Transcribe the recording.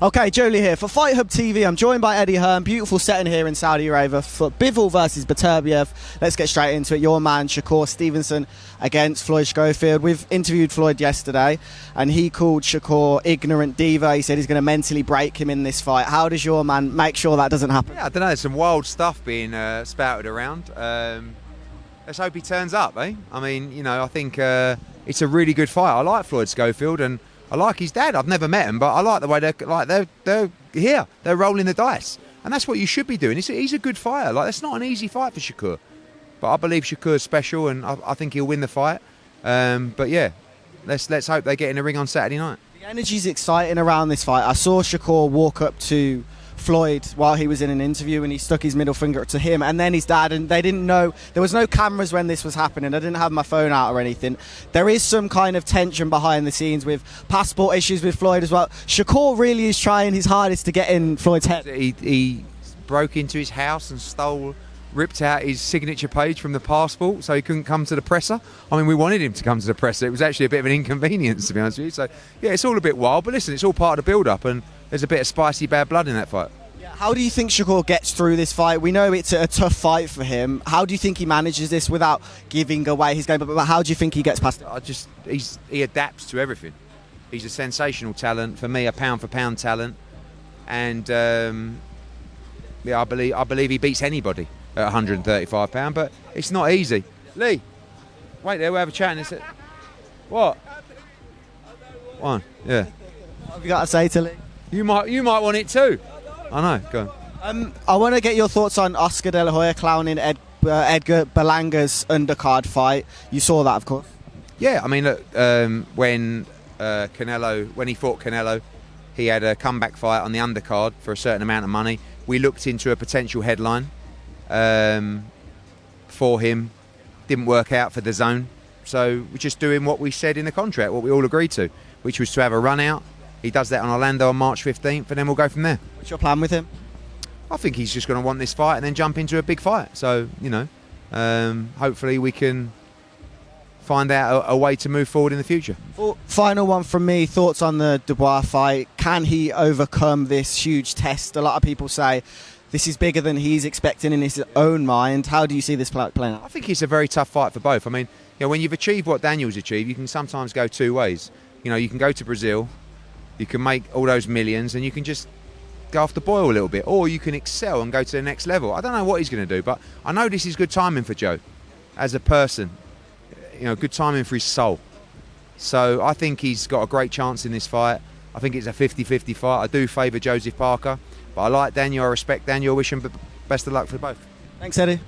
Okay, Jolie here for Fight Hub TV. I'm joined by Eddie Hearn. Beautiful setting here in Saudi Arabia for Bivol versus Beterbiev. Let's get straight into it. Your man Shakur Stevenson against Floyd Schofield. We've interviewed Floyd yesterday and he called Shakur ignorant diva. He said he's going to mentally break him in this fight. How does your man make sure that doesn't happen? Yeah, I don't know, there's some wild stuff being spouted around. Let's hope he turns up, eh? I mean, you know, I think it's a really good fight. I like Floyd Schofield and I like his dad. I've never met him, but I like the way they're here. They're rolling the dice, and that's what you should be doing. He's a good fighter. Like, that's not an easy fight for Shakur, but I believe Shakur's special, and I think he'll win the fight. But yeah, let's hope they get in the ring on Saturday night. The energy's exciting around this fight. I saw Shakur walk up to Floyd while he was in an interview and he stuck his middle finger to him and then his dad, and they didn't know, there was no cameras when this was happening. I didn't have my phone out or anything. There is some kind of tension behind the scenes with passport issues with Floyd as well. Shakur really is trying his hardest to get in Floyd's head. He broke into his house and ripped out his signature page from the passport so he couldn't come to the presser. I mean, we wanted him to come to the presser. It was actually a bit of an inconvenience, to be honest with you. So yeah, it's all a bit wild, but listen, it's all part of the build-up, and there's a bit of spicy bad blood in that fight. Yeah, how do you think Shakur gets through this fight? We know it's a tough fight for him. How do you think he manages this without giving away his game? But how do you think he gets past it? He adapts to everything. He's a sensational talent. For me, a pound-for-pound talent. And yeah, I believe he beats anybody at 135 pound. But it's not easy. Lee, wait there. We'll have a chat. And what? One. Yeah. What have you got to say to Lee? You might want it too. I know, go on. I want to get your thoughts on Oscar De La Hoya clowning Edgar Berlanga's undercard fight. You saw that, of course. Yeah, I mean, look, when he fought Canelo, he had a comeback fight on the undercard for a certain amount of money. We looked into a potential headline for him. Didn't work out for DAZN. So we're just doing what we said in the contract, what we all agreed to, which was to have a run out. He does that on Orlando on March 15th, and then we'll go from there. What's your plan with him? I think he's just going to want this fight and then jump into a big fight. So, you know, hopefully we can find out a way to move forward in the future. Final one from me, thoughts on the Dubois fight. Can he overcome this huge test? A lot of people say this is bigger than he's expecting in his own mind. How do you see this playing out? I think it's a very tough fight for both. I mean, you know, when you've achieved what Daniel's achieved, you can sometimes go two ways. You know, you can go to Brazil, you can make all those millions, and you can just go off the boil a little bit, or you can excel and go to the next level. I don't know what he's going to do, but I know this is good timing for Joe as a person. You know, good timing for his soul. So I think he's got a great chance in this fight. I think it's a 50-50 fight. I do favour Joseph Parker, but I like Daniel. I respect Daniel. I wish him best of luck for both. Thanks, Eddie.